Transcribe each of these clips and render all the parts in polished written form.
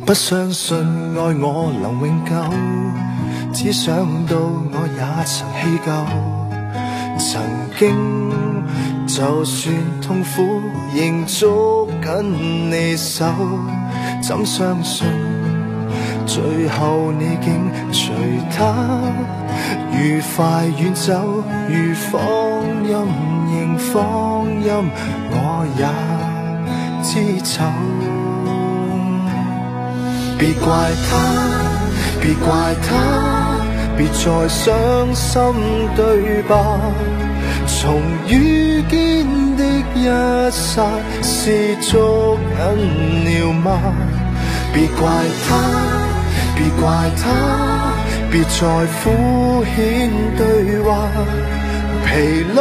不相信愛我能永久，只想到我也曾氣夠。曾經就算痛苦仍捉緊你手，怎相信最後你竟隨他愉快遠走？如放任仍放任，我也知醜。別怪他，別怪他，別再傷心對吧？從遇見的一剎是捉緊了嗎？別怪他，別怪他，別再敷衍對話，疲累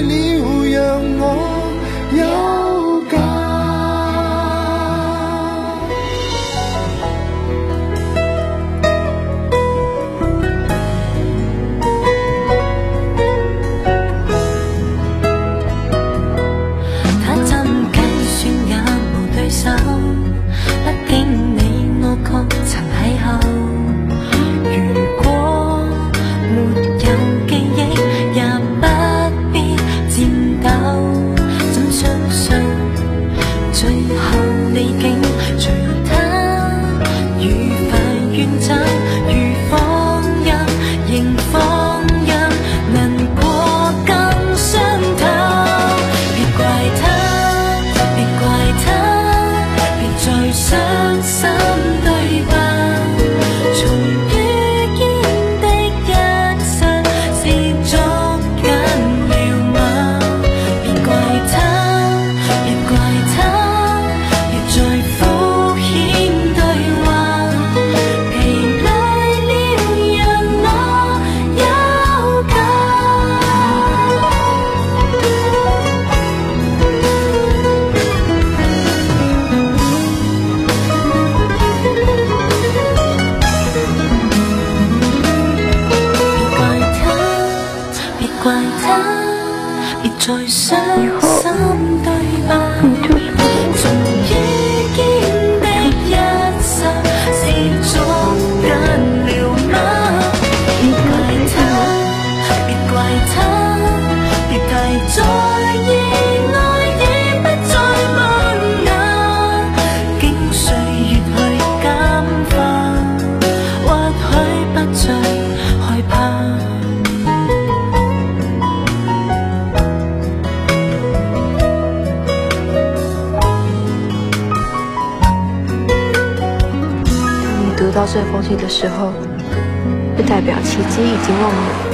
了讓我休假。读到这封信的时候，就代表奇迹已经忘了。